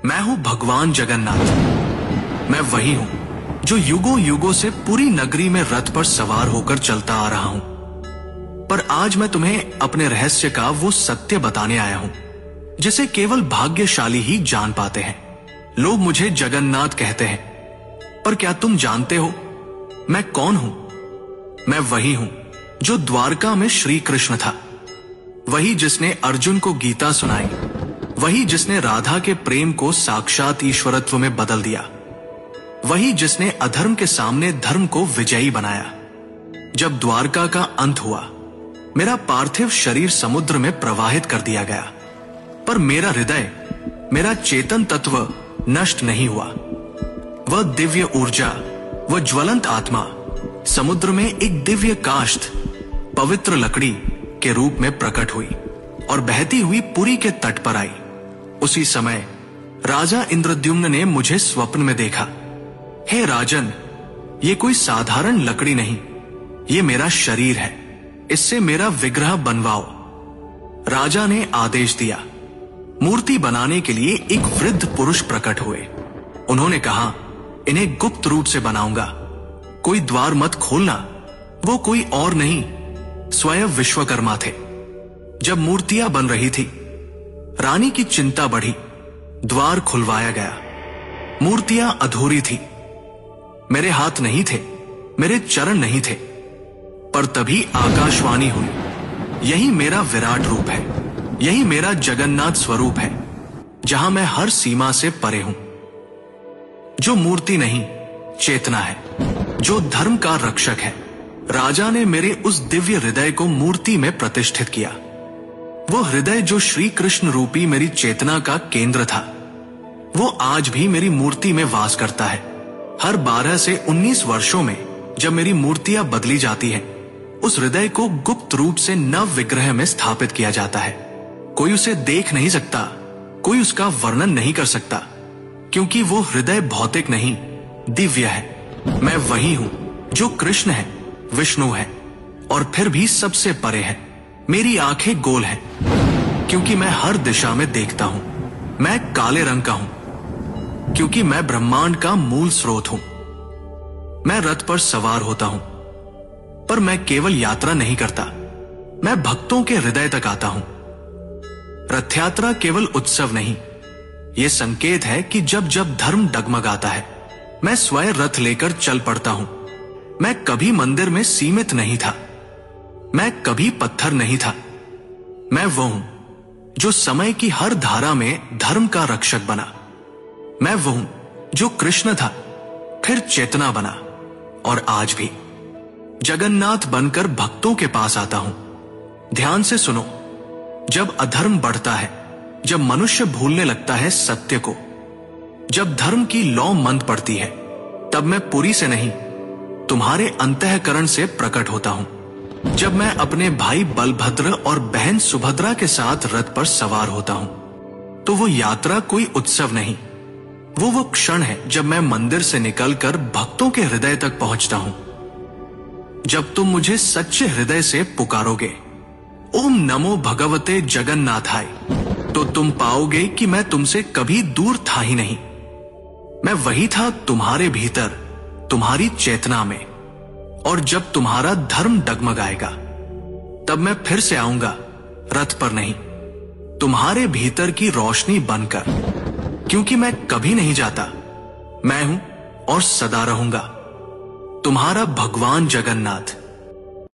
मैं हूं भगवान जगन्नाथ। मैं वही हूं जो युगों युगों से पूरी नगरी में रथ पर सवार होकर चलता आ रहा हूं। पर आज मैं तुम्हें अपने रहस्य का वो सत्य बताने आया हूं जिसे केवल भाग्यशाली ही जान पाते हैं। लोग मुझे जगन्नाथ कहते हैं, पर क्या तुम जानते हो मैं कौन हूं? मैं वही हूं जो द्वारका में श्री कृष्ण था, वही जिसने अर्जुन को गीता सुनाई, वही जिसने राधा के प्रेम को साक्षात ईश्वरत्व में बदल दिया, वही जिसने अधर्म के सामने धर्म को विजयी बनाया। जब द्वारका का अंत हुआ, मेरा पार्थिव शरीर समुद्र में प्रवाहित कर दिया गया, पर मेरा हृदय, मेरा चेतन तत्व नष्ट नहीं हुआ। वह दिव्य ऊर्जा, वह ज्वलंत आत्मा समुद्र में एक दिव्य काष्ठ, पवित्र लकड़ी के रूप में प्रकट हुई और बहती हुई पुरी के तट पर आई। उसी समय राजा इंद्रद्युम्न ने मुझे स्वप्न में देखा। हे राजन, ये कोई साधारण लकड़ी नहीं, ये मेरा शरीर है, इससे मेरा विग्रह बनवाओ। राजा ने आदेश दिया। मूर्ति बनाने के लिए एक वृद्ध पुरुष प्रकट हुए। उन्होंने कहा, इन्हें गुप्त रूप से बनाऊंगा, कोई द्वार मत खोलना। वो कोई और नहीं, स्वयं विश्वकर्मा थे। जब मूर्तियां बन रही थी, रानी की चिंता बढ़ी। द्वार खुलवाया गया। मूर्तियां अधूरी थी। मेरे हाथ नहीं थे, मेरे चरण नहीं थे, पर तभी आकाशवाणी हुई, यही मेरा विराट रूप है, यही मेरा जगन्नाथ स्वरूप है, जहां मैं हर सीमा से परे हूं। जो मूर्ति नहीं, चेतना है, जो धर्म का रक्षक है। राजा ने मेरे उस दिव्य हृदय को मूर्ति में प्रतिष्ठित किया। वो हृदय जो श्री कृष्ण रूपी मेरी चेतना का केंद्र था, वो आज भी मेरी मूर्ति में वास करता है। हर 12 से 19 वर्षों में जब मेरी मूर्तियां बदली जाती हैं, उस हृदय को गुप्त रूप से नव विग्रह में स्थापित किया जाता है। कोई उसे देख नहीं सकता, कोई उसका वर्णन नहीं कर सकता, क्योंकि वो हृदय भौतिक नहीं, दिव्य है। मैं वही हूं जो कृष्ण है, विष्णु है और फिर भी सबसे परे है। मेरी आंखें गोल हैं, क्योंकि मैं हर दिशा में देखता हूं। मैं काले रंग का हूं, क्योंकि मैं ब्रह्मांड का मूल स्रोत हूं। मैं रथ पर सवार होता हूं, पर मैं केवल यात्रा नहीं करता, मैं भक्तों के हृदय तक आता हूं। रथ यात्रा केवल उत्सव नहीं, यह संकेत है कि जब जब धर्म डगमगाता है, मैं स्वयं रथ लेकर चल पड़ता हूं। मैं कभी मंदिर में सीमित नहीं था, मैं कभी पत्थर नहीं था। मैं वो हूं जो समय की हर धारा में धर्म का रक्षक बना। मैं वो हूं जो कृष्ण था, फिर चेतना बना और आज भी जगन्नाथ बनकर भक्तों के पास आता हूं। ध्यान से सुनो, जब अधर्म बढ़ता है, जब मनुष्य भूलने लगता है सत्य को, जब धर्म की लौ मंद पड़ती है, तब मैं पुरी से नहीं, तुम्हारे अंतःकरण से प्रकट होता हूं। जब मैं अपने भाई बलभद्र और बहन सुभद्रा के साथ रथ पर सवार होता हूं, तो वो यात्रा कोई उत्सव नहीं, वो क्षण है जब मैं मंदिर से निकलकर भक्तों के हृदय तक पहुंचता हूं। जब तुम मुझे सच्चे हृदय से पुकारोगे, ओम नमो भगवते जगन्नाथाय, तो तुम पाओगे कि मैं तुमसे कभी दूर था ही नहीं। मैं वही था तुम्हारे भीतर, तुम्हारी चेतना में। और जब तुम्हारा धर्म डगमगाएगा, तब मैं फिर से आऊंगा, रथ पर नहीं, तुम्हारे भीतर की रोशनी बनकर, क्योंकि मैं कभी नहीं जाता। मैं हूं और सदा रहूंगा, तुम्हारा भगवान जगन्नाथ।